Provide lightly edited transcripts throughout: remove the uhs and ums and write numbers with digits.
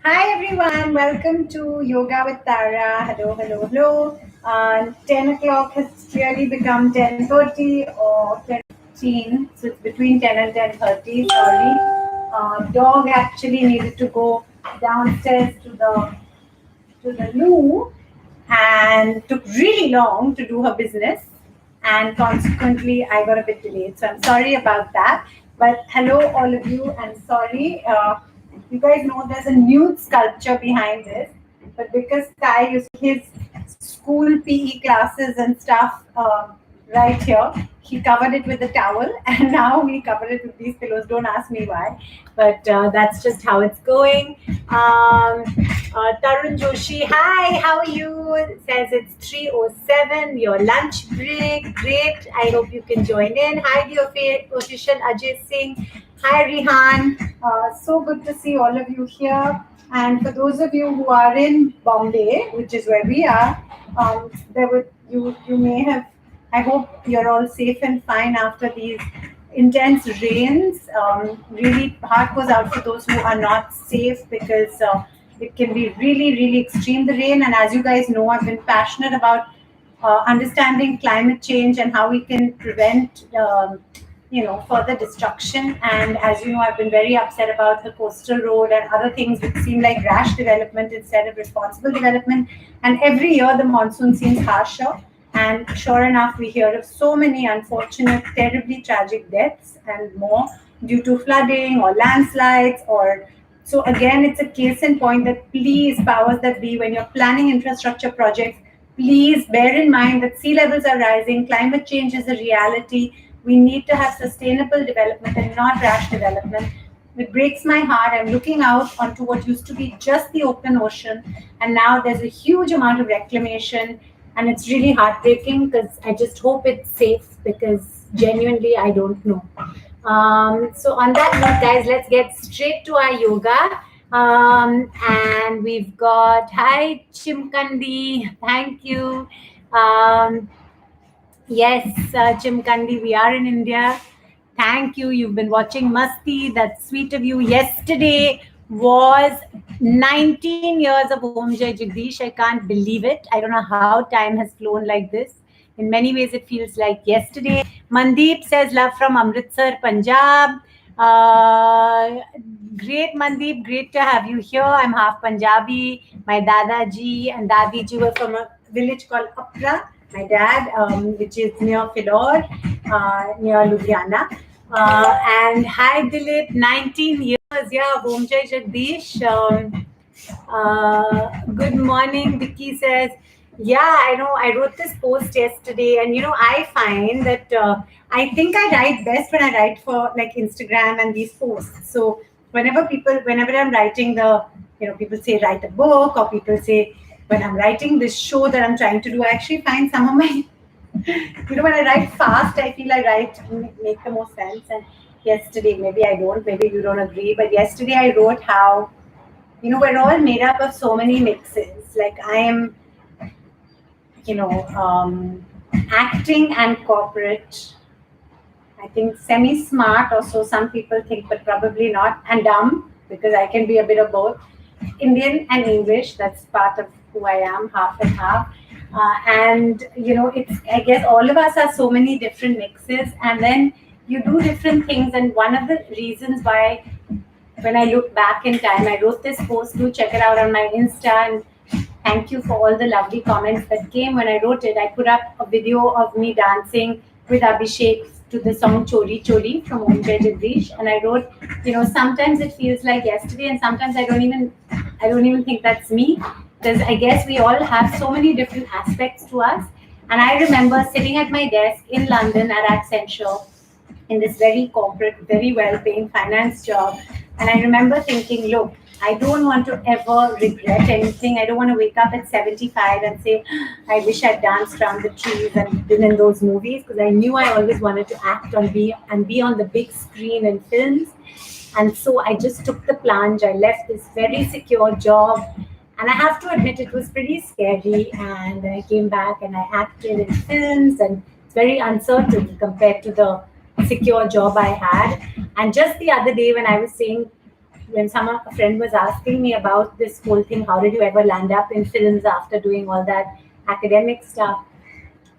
Hi everyone, welcome to Yoga with Tara. Hello, hello, hello. 10 o'clock has clearly become 10:30 or 10:15, so it's between 10 and 10:30. Sorry. Dog actually needed to go downstairs to the loo and took really long to do her business, and consequently I got a bit delayed, so I'm sorry about that. But hello all of you, and sorry, you guys know there's a nude sculpture behind this, but because Kai used his school PE classes and stuff right here, he covered it with a towel, and now we cover it with these pillows. Don't ask me why, but that's just how it's going. Tarun Joshi, hi, how are you? It says it's 3:07, your lunch break. Great. I hope you can join in. Hi, dear official Ajay Singh. Hi, Rihan. So good to see all of you here. And for those of you who are in Bombay, which is where we are, you may have. I hope you're all safe and fine after these intense rains. Really, heart goes out for those who are not safe because it can be really, really extreme, the rain. And as you guys know, I've been passionate about understanding climate change and how we can prevent further destruction. And as you know, I've been very upset about the coastal road and other things which seem like rash development instead of responsible development. And every year the monsoon seems harsher, and sure enough we hear of so many unfortunate, terribly tragic deaths and more due to flooding or landslides. Or so again, it's a case in point that please, powers that be, when you're planning infrastructure projects, please bear in mind that sea levels are rising, climate change is a reality. We need to have sustainable development and not rash development. It breaks my heart. I'm looking out onto what used to be just the open ocean, and now there's a huge amount of reclamation, and it's really heartbreaking because I just hope it's safe, because genuinely I don't know. So on that note, guys, let's get straight to our yoga. And we've got, hi Chimkandi, thank you. Yes, Chimkandi, we are in India. Thank you. You've been watching Masti. That's sweet of you. Yesterday was 19 years of Om Jai Jagdish. I can't believe it. I don't know how time has flown like this. In many ways, it feels like yesterday. Mandeep says, love from Amritsar, Punjab. Great, Mandeep. Great to have you here. I'm half Punjabi. My Dada ji and Dadi ji were from a village called Apra. My dad, which is near Philor, near Ludhiana. And hi, Dilip, 19 years. Yeah, Om Jai Jagdish. Good morning, Vicky says. Yeah, I know. I wrote this post yesterday, and I find that I think I write best when I write for like Instagram and these posts. So whenever I'm writing people say write a book, or people say when I'm writing this show that I'm trying to do, I actually find some of my, when I write fast, I feel I make the most sense. And yesterday, maybe I don't, maybe you don't agree, but yesterday I wrote how, we're all made up of so many mixes. Like I am, acting and corporate. I think semi-smart or so some people think, but probably not. And dumb, because I can be a bit of both. Indian and English, that's part of who I am, half and half. And I guess all of us are so many different mixes, and then you do different things. And one of the reasons why, when I look back in time, I wrote this post. Do check it out on my Insta, and thank you for all the lovely comments that came when I wrote it. I put up a video of me dancing with Abhishek to the song Chori Chori from Om Jai Jagdish, and I wrote, sometimes it feels like yesterday, and sometimes I don't even think that's me, because I guess we all have so many different aspects to us. And I remember sitting at my desk in London at Accenture in this very corporate, very well-paying finance job, and I remember thinking, look, I don't want to ever regret anything. I don't want to wake up at 75 and say, I wish I'd danced around the trees and been in those movies, because I knew I always wanted to act and be on the big screen in films. And so I just took the plunge. I left this very secure job, and I have to admit it was pretty scary. And then I came back and I acted in films, and it's very uncertain compared to the secure job I had. And just the other day when I was saying, when a friend was asking me about this whole thing, how did you ever land up in films after doing all that academic stuff?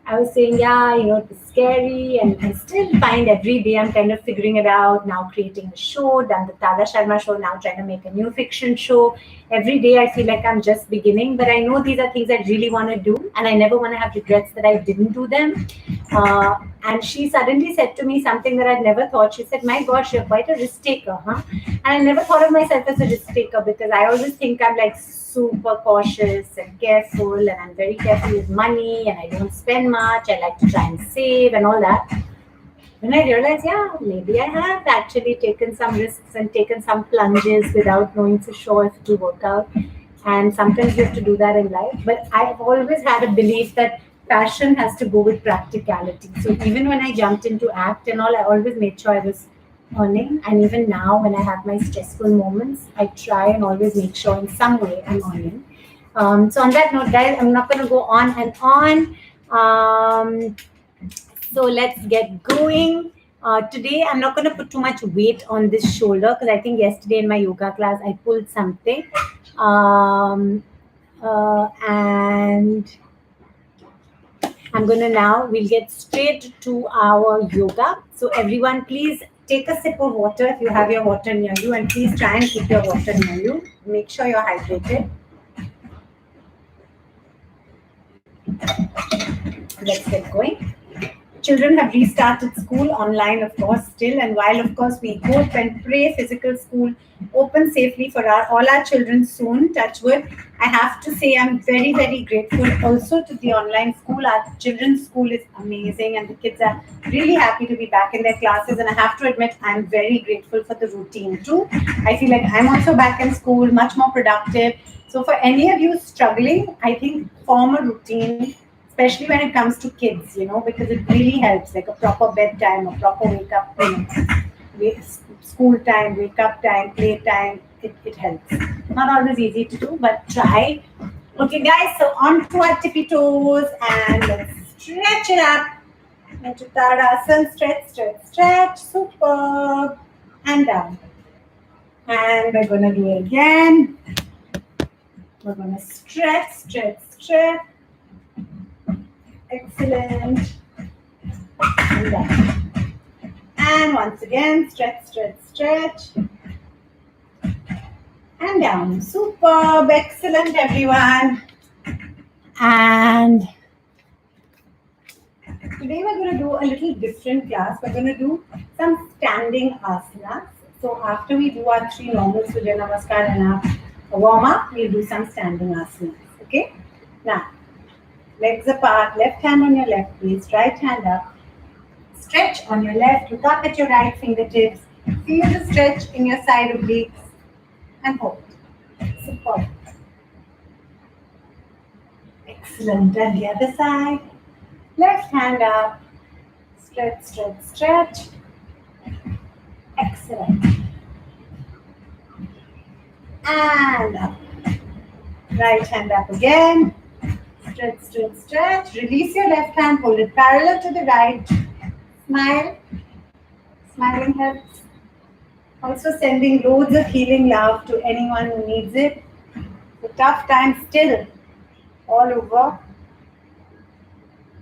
I was saying, yeah, it was scary, and I still find every day I'm kind of figuring it out. Now creating a show, done the Tara Sharma Show, now trying to make a new fiction show. Every day I feel like I'm just beginning, but I know these are things I really want to do, and I never want to have regrets that I didn't do them. And she suddenly said to me something that I'd never thought. She said, "My gosh, you're quite a risk taker, huh?" And I never thought of myself as a risk taker because I always think I'm like super cautious and careful, and I'm very careful with money, and I don't spend much. I like to try and save and all that. When I realized, yeah, maybe I have actually taken some risks and taken some plunges without knowing for sure if it will work out. And sometimes you have to do that in life. But I've always had a belief that passion has to go with practicality. So even when I jumped into act and all, I always made sure I was earning. And even now, when I have my stressful moments, I try and always make sure in some way I'm earning. So on that note, guys, I'm not going to go on and on. So let's get going. Today, I'm not going to put too much weight on this shoulder because I think yesterday in my yoga class, I pulled something. And I'm going to now, we'll get straight to our yoga. So everyone, please take a sip of water if you have your water near you, and please try and keep your water near you. Make sure you're hydrated. Let's get going. Children have restarted school online, of course, still. And while, of course, we hope and pray physical school open safely for all our children soon, touch wood, I have to say I'm very, very grateful also to the online school. Our children's school is amazing, and the kids are really happy to be back in their classes. And I have to admit, I'm very grateful for the routine too. I feel like I'm also back in school, much more productive. So for any of you struggling, I think form a routine, especially when it comes to kids, because it really helps, like a proper bedtime, a proper wake up, school time, wake up time, play time, it helps. Not always easy to do, but try. Okay, guys, so on to our tippy toes, and let's stretch it up. Into Tadasana, stretch, superb, and down. And we're going to do it again. We're going to stretch. Excellent. And down. And once again, stretch. And down. Superb. Excellent, everyone. And today we're going to do a little different class. We're going to do some standing asanas. So after we do our 3 normal Surya Namaskar and our warm-up, we'll do some standing asanas. Okay? Now, legs apart, left hand on your left waist, right hand up. Stretch on your left, look up at your right fingertips. Feel the stretch in your side obliques and hold. Superb. Excellent. And the other side. Left hand up. Stretch. Excellent. And up. Right hand up again. Stretch. Release your left hand, hold it parallel to the right. Smile. Smiling helps. Also sending loads of healing love to anyone who needs it. The tough time still all over.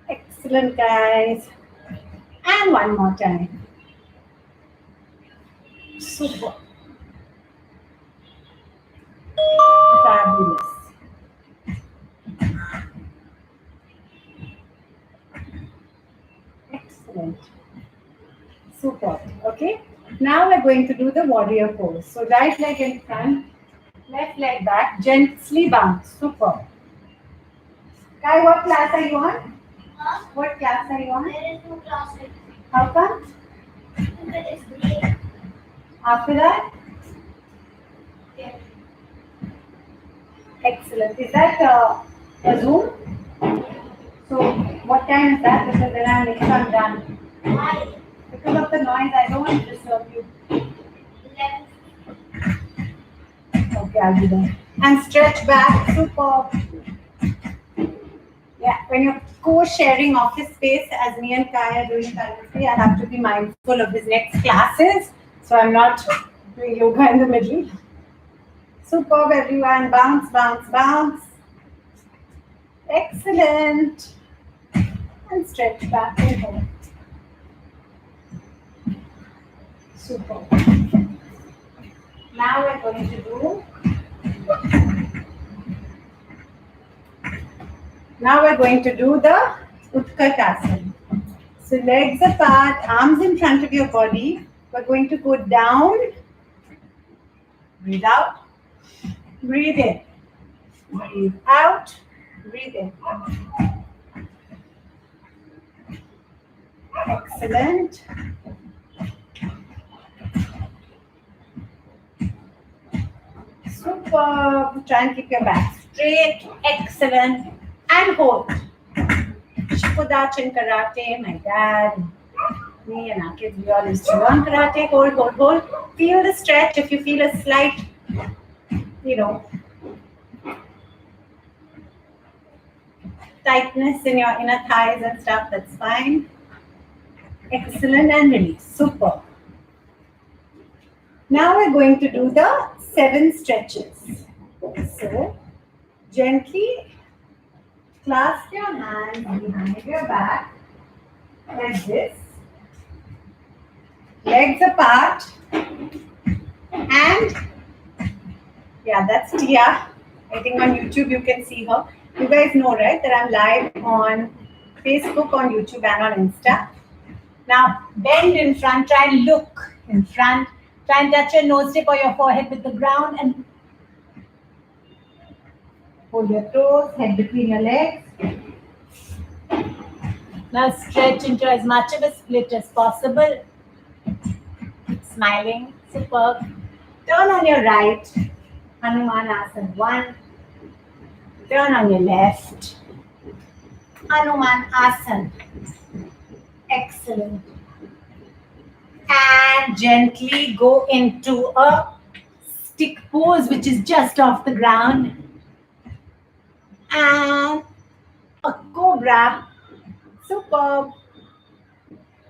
Excellent, guys. And one more time. Super. Fabulous. Excellent. Super. Okay. Now we're going to do the warrior pose. So right leg in front, left leg back, gently bounce. Super. Kai, what class are you on? Huh? What class are you on? There is no class. How come? It's break. After that? Yeah. Excellent. Is that a Zoom? So what time is that? Because then I'll make sure I'm done. Why? Because of the noise, I don't want to disturb you. 11. Okay, I'll be there. And stretch back. Super. Yeah, when you're co-sharing office space, as me and Kai are doing currently, I have to be mindful of his next classes. So I'm not doing yoga in the middle. Superb, everyone. Bounce, bounce, bounce. Excellent. And stretch back and hold. Super. Now we're going to do. Now we're going to do the Utkatasana. So legs apart, arms in front of your body. We're going to go down. Breathe out. Breathe in. Breathe out. Breathe in. Excellent. Super. Try and keep your back straight. Excellent. And hold. Shikudachin karate, my dad, me and our kids, we all used to learn karate. Hold, hold, hold. Feel the stretch. If you feel a slight, tightness in your inner thighs and stuff, that's fine. Excellent, and release. Super. Now we're going to do the 7 stretches. So, gently clasp your hands behind your back like this. Legs apart. And, yeah, that's Tia. I think on YouTube you can see her. You guys know, right, that I'm live on Facebook, on YouTube, and on Insta. Now, bend in front. Try and look in front. Try and touch your nose tip or your forehead with the ground and hold your toes, head between your legs. Now stretch into as much of a split as possible. Smiling, superb. Turn on your right, Hanuman Asana 1. Turn on your left, Hanuman Asana. Excellent. And gently go into a stick pose, which is just off the ground. And a cobra. Superb.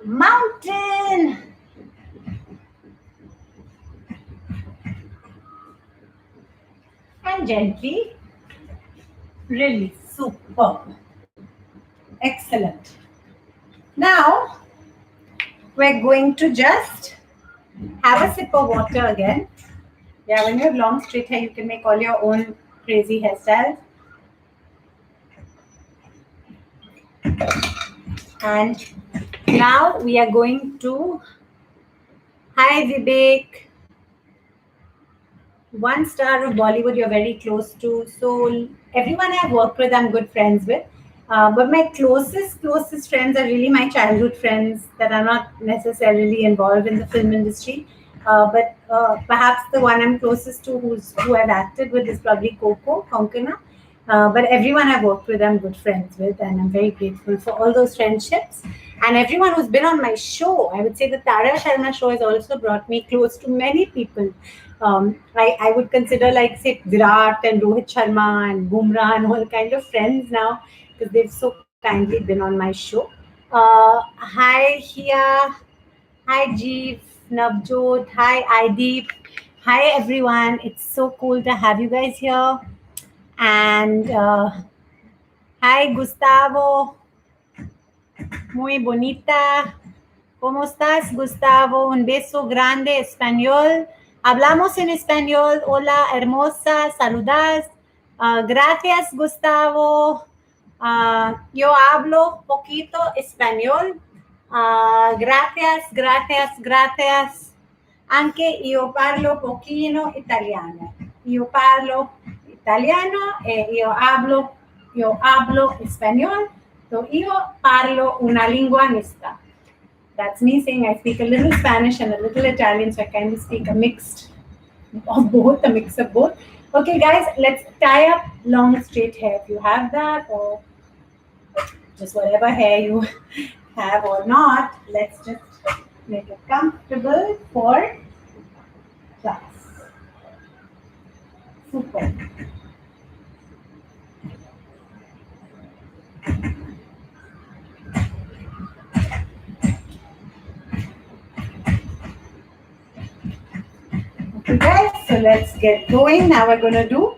Mountain. And gently release. Superb. Excellent. Now, we're going to just have a sip of water again. Yeah, when you have long straight hair, you can make all your own crazy hairstyles. And now we are going to, hi Vivek, 1 star of Bollywood you're very close to. So everyone I've worked with, I'm good friends with. But my closest friends are really my childhood friends that are not necessarily involved in the film industry. But perhaps the one I'm closest to who I've acted with is probably Coco, Konkana. But everyone I've worked with, I'm good friends with, and I'm very grateful for all those friendships. And everyone who's been on my show, I would say the Tara Sharma Show has also brought me close to many people. I would consider, like, say, Virat and Rohit Sharma and Bumrah and all kind of friends now, because they've so kindly been on my show. Hi, Hia. Hi, Jeev, Navjot. Hi, Aideep. Hi, everyone. It's so cool to have you guys here. And hi, Gustavo. Muy bonita. ¿Cómo estás, Gustavo? Un beso grande, español. Hablamos en español. Hola, hermosa. Saludas. Gracias, Gustavo. Yo hablo poquito español. Gracias. Anche io parlo pochino italiano. Io parlo italiano e io hablo español. So io parlo una lingua mista. That's me saying I speak a little Spanish and a little Italian, so I kind of speak a mix of both. Okay, guys, let's tie up long straight hair if you have that, or just whatever hair you have or not. Let's just make it comfortable for class. Super. Okay, guys, so let's get going. Now we're going to do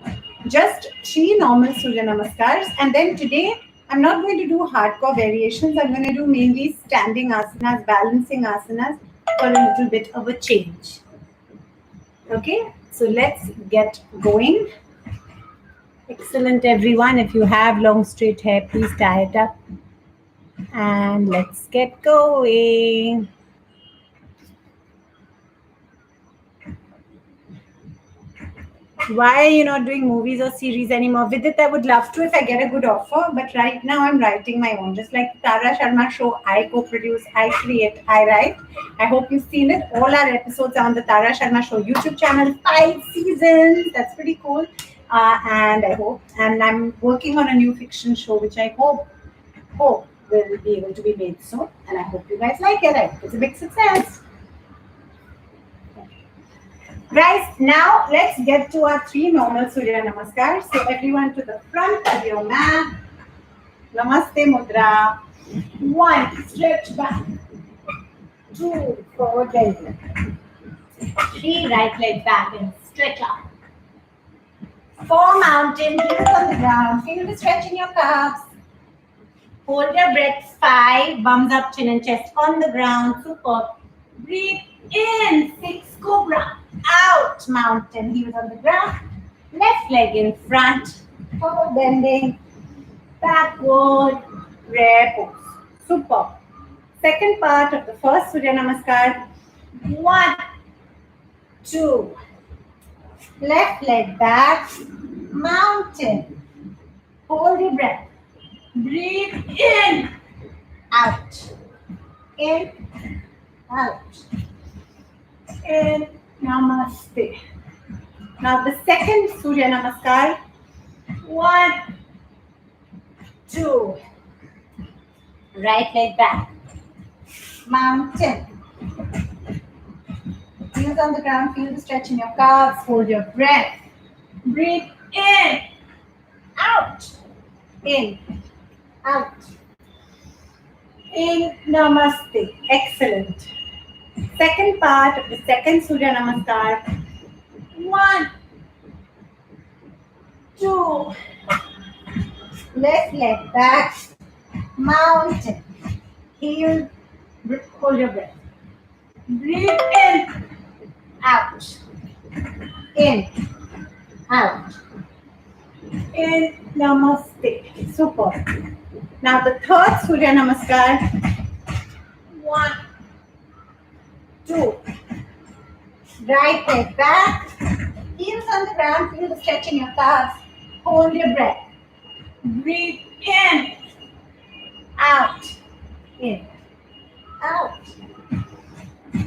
just 3 normal Surya Namaskars. And then today, I'm not going to do hardcore variations. I'm going to do mainly standing asanas, balancing asanas for a little bit of a change. Okay, so let's get going. Excellent, everyone. If you have long straight hair, please tie it up. And let's get going. Why are you not doing movies or series anymore? With it, I would love to if I get a good offer, but right now I'm writing my own. Just like Tara Sharma Show, I co-produce, I create, I write. I hope you've seen it. All our episodes are on the Tara Sharma Show YouTube channel. 5 seasons. That's pretty cool. And I'm working on a new fiction show, which I hope will be able to be made soon. And I hope you guys like it. I hope it's a big success. Guys, now let's get to our 3 normal Surya Namaskars. So everyone to the front of your mat. Namaste Mudra. 1, stretch back. 2, forward bend. 3, right leg back and stretch up. 4, mountain, heels on the ground. Feel the stretch in your calves. Hold your breath. 5, bums up, chin and chest on the ground. Super. Breathe in. 6, cobra. Out, mountain, heels on the ground. Left leg in front. Forward bending. Backward. Rare pose. Super. Second part of the first Surya Namaskar. 1, 2. Left leg back. Mountain. Hold your breath. Breathe in. Out. In. Out. In. Namaste. Now the second Surya Namaskar. 1, 2. Right leg back. Mountain. Heels on the ground. Feel the stretch in your calves. Hold your breath. Breathe in. Out. In. Out. In. Namaste. Excellent. Second part of the second Surya Namaskar. 1, 2. Left leg back. Mountain. Heel. Hold your breath. Breathe in. Out. In. Out. In. Namaste. Super. Now the third Surya Namaskar. 1, 2. Right leg back. Heels on the ground. Feel the stretch in your calves. Hold your breath. Breathe in. Out. In. Out.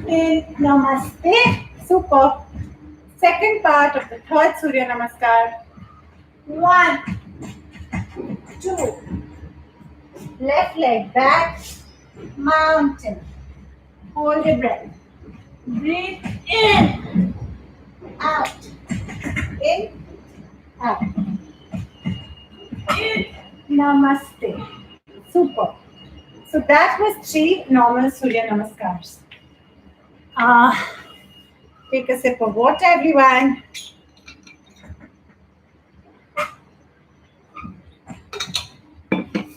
In. Namaste. Super. Second part of the third Surya Namaskar. 1, 2. Left leg back. Mountain. Hold your breath. Breathe in. Out. In. Out. In. Namaste. Super. So that was 3 normal Surya Namaskars. Take a sip of water, everyone.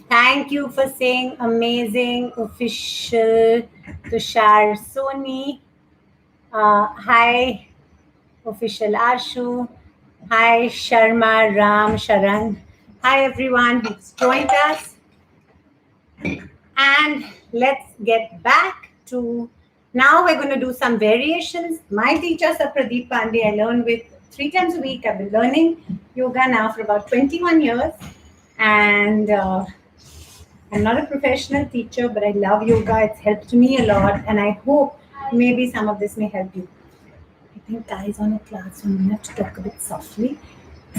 Thank you for saying amazing official Tushar Soni. Hi, official Ashu. Hi, Sharma Ram Sharan. Hi, everyone who's joined us. And let's get back to, now we're going to do some variations. My teacher, Sir Pradeep Pandey, I learn with 3 times a week. I've been learning yoga now for about 21 years. And I'm not a professional teacher, but I love yoga. It's helped me a lot. And I hope maybe some of this may help you. I think Ty is on a class, so I'm going to have to talk a bit softly.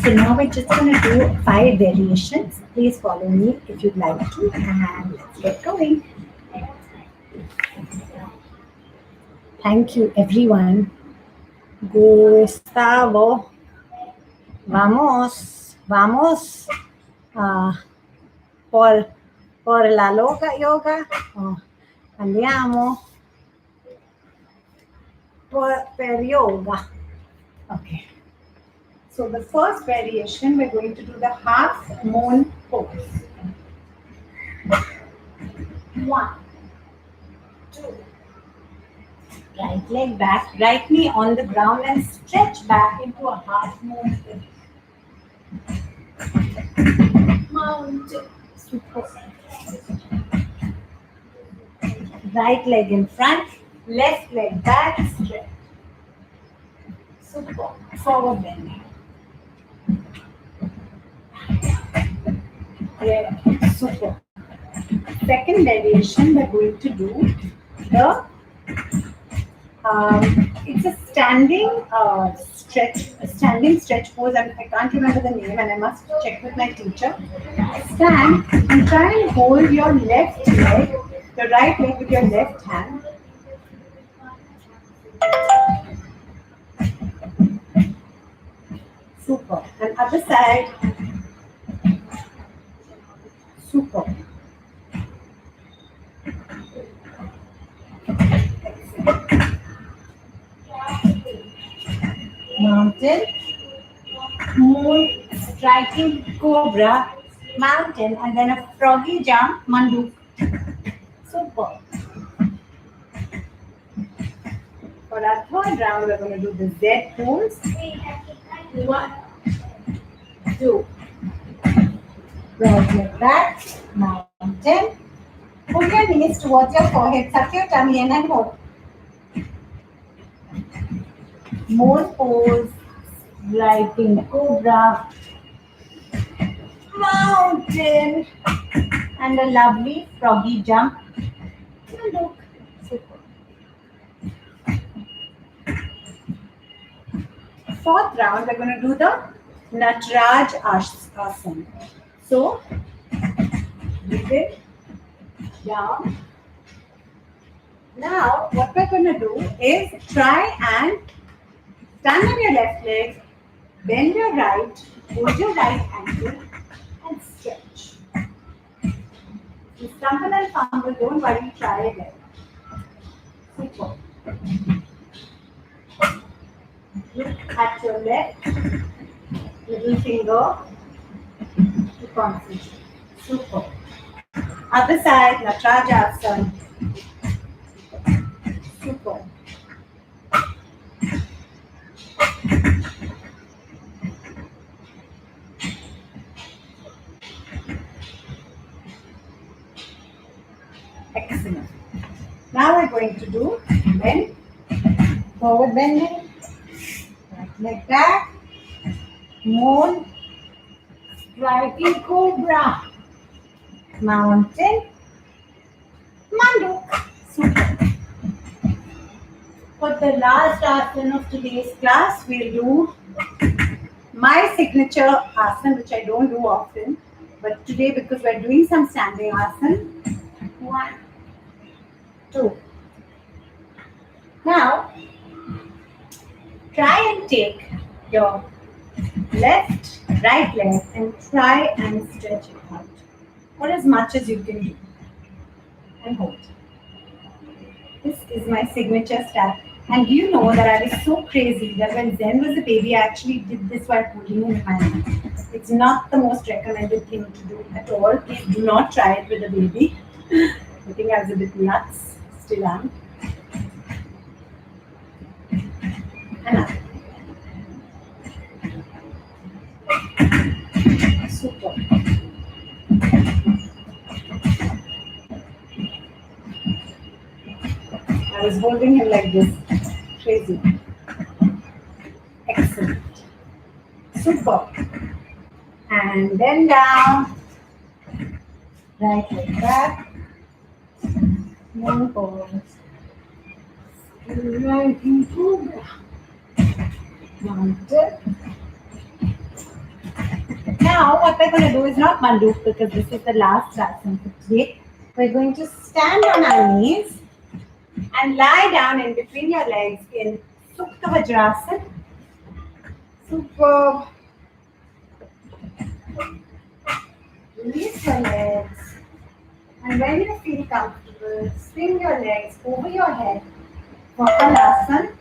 So now we're just going to do 5 variations. Please follow me if you'd like to. And let's get going. Thank you, everyone. Gustavo. Vamos. Por la loca yoga. Andiamo. Per yoga. Okay. So the first variation, we're going to do the half moon pose. 1, 2. Right leg back, right knee on the ground and stretch back into a half moon pose. Mountain. Super. Right leg in front, left leg back, stretch. Super. Forward bending. Yeah. Super. Second variation, we're going to do the it's a standing stretch pose, and I can't remember the name, and I must check with my teacher. Stand and try and hold your left leg, the right leg with your left hand. Super. And other side. Super. Mountain, moon, striking cobra, mountain, and then a froggy jump, mandu. Super. For our third round, we're going to do the Z pose. 1, 2. Right leg back, mountain. Put your knees towards your forehead, tuck your tummy in and hold. Moon pose, striking cobra, mountain, and a lovely froggy jump. Look. Super. Fourth round, we're going to do the Nataraj Asana. So, breathe it down. Now, what we're going to do is try and stand on your left leg, bend your right, hold your right ankle, and stretch. You stumble and fumble, don't worry, try again. Super. Look at your left little finger to concentrate. Super. Other side, Natarajasana. Super. Excellent. Now we're going to do bend, forward bending, right leg back, moon, striking cobra, mountain, manduk. Super. For the last asana of today's class, we'll do my signature asana, which I don't do often, but today because we're doing some standing asana. 1, 2. Now, try and take your right leg and try and stretch it out for as much as you can do and hold. This is my signature style. And do you know that I was so crazy that when Zen was a baby, I actually did this while holding him in my hand. It's not the most recommended thing to do at all. Please do not try it with a baby. I think I was a bit nuts. Still am. Another. Super. I was holding him like this. Crazy. Excellent. Super. And then down. Right leg back. Moon pose. Right into mountain. Now, what we're going to do is not manduk because this is the last asana for today. We're going to stand on our knees and lie down in between your legs in Supta Vajrasana. Superb. Release your legs. And when you feel comfortable, swing your legs over your head for Halasana.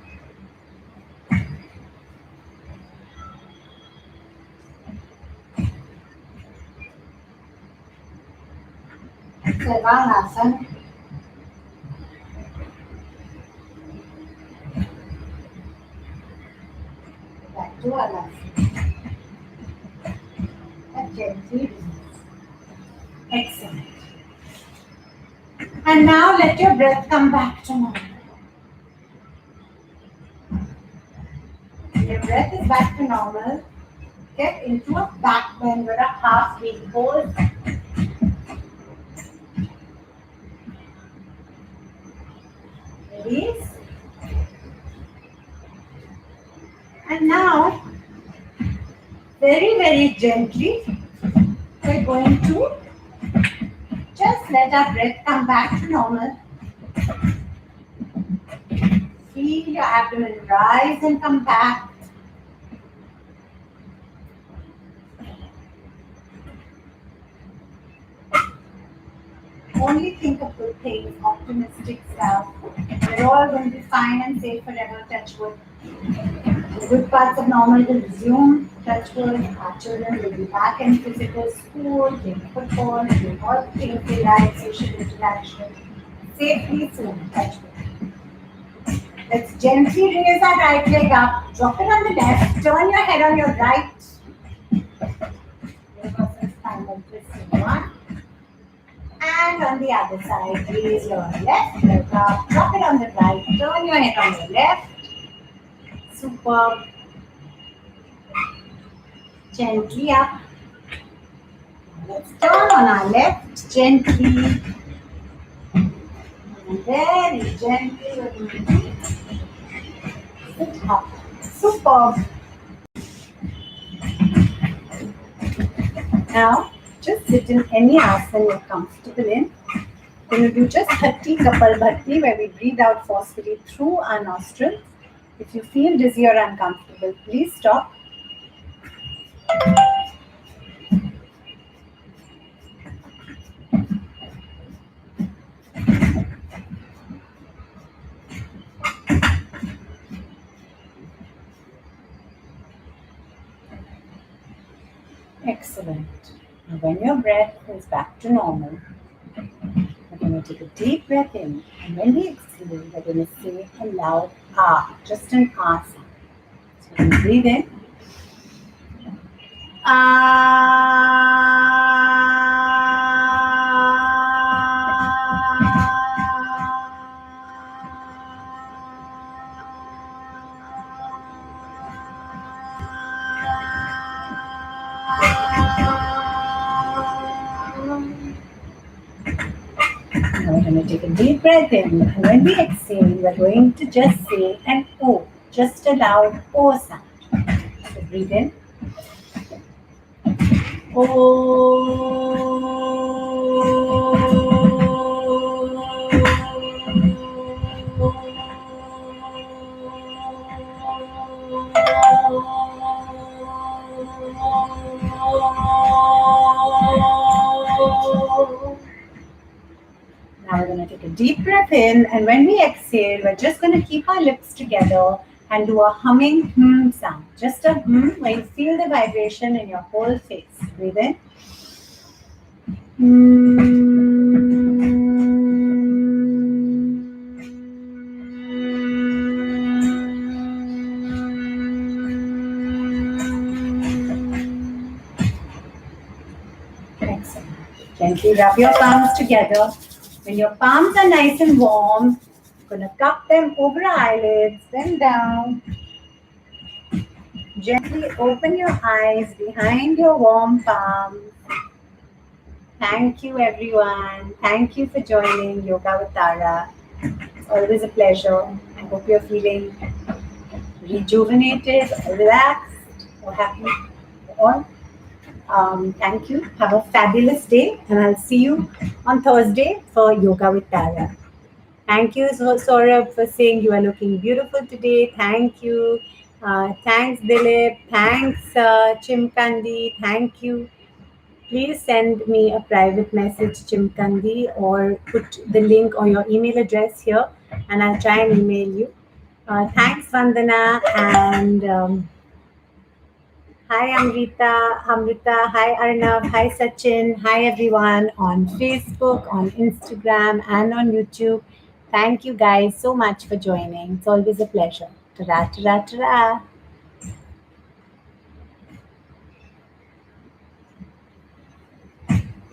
Sarvanasana. Back to Alasana. And gently release. Excellent. And now let your breath come back to normal. When your breath is back to normal, get into a back bend or a half wheel pose. Release. And now, very, very gently, we're going to just let our breath come back to normal. Feel your abdomen rise and come back. Only think of good things, optimistic stuff. We're all going to be fine and safe forever, touch wood. The good parts of normal will resume, touch wood. Our children will be back in physical school, playing football, doing all the things they like, social interaction. Safely soon, touch wood. Let's gently raise our right leg up, drop it on the left, turn your head on your right. Reverse spinal twist in one. And on the other side, raise your left leg up, drop it on the right, turn your head on the left. Superb. Gently up. Let's turn on our left, gently. And very gently, we're going to sit up. Superb. Now, just sit in any asana you're comfortable in. We're going to do just 30 Kapal Bhati, where we breathe out forcefully through our nostrils. If you feel dizzy or uncomfortable, please stop. Excellent. Now, when your breath is back to normal, we're going to take a deep breath in, and when we exhale, we're going to say a loud ah, just an ah sound. So we're going to breathe in. Now we're going to take a deep breath in, and when we exhale, we're going to just say an O, just a loud O sound. So breathe in. Now we're going to take a deep breath in, and when we exhale, we're just going to keep our lips together and do a humming sound. Just a where you feel the vibration in your whole face. Breathe in. Excellent. Gently rub your palms together. When your palms are nice and warm, you're going to cup them over our eyelids, then down. Gently open your eyes behind your warm palms. Thank you, everyone. Thank you for joining Yoga with Tara. It's always a pleasure. I hope you're feeling rejuvenated, relaxed, or happy. Or thank you. Have a fabulous day, and I'll see you on Thursday for Yoga with Tara. Thank you, Saurabh, for saying you are looking beautiful today. Thank you. Thanks, Dilip. Thanks, Chimkandi. Thank you. Please send me a private message, Chimkandi, or put the link or your email address here, and I'll try and email you. Thanks, Vandana, and Hi Amrita, hi Arnav, hi Sachin, hi everyone on Facebook, on Instagram, and on YouTube. Thank you guys so much for joining. It's always a pleasure. Ta-ra, ta-ra, ta-ra.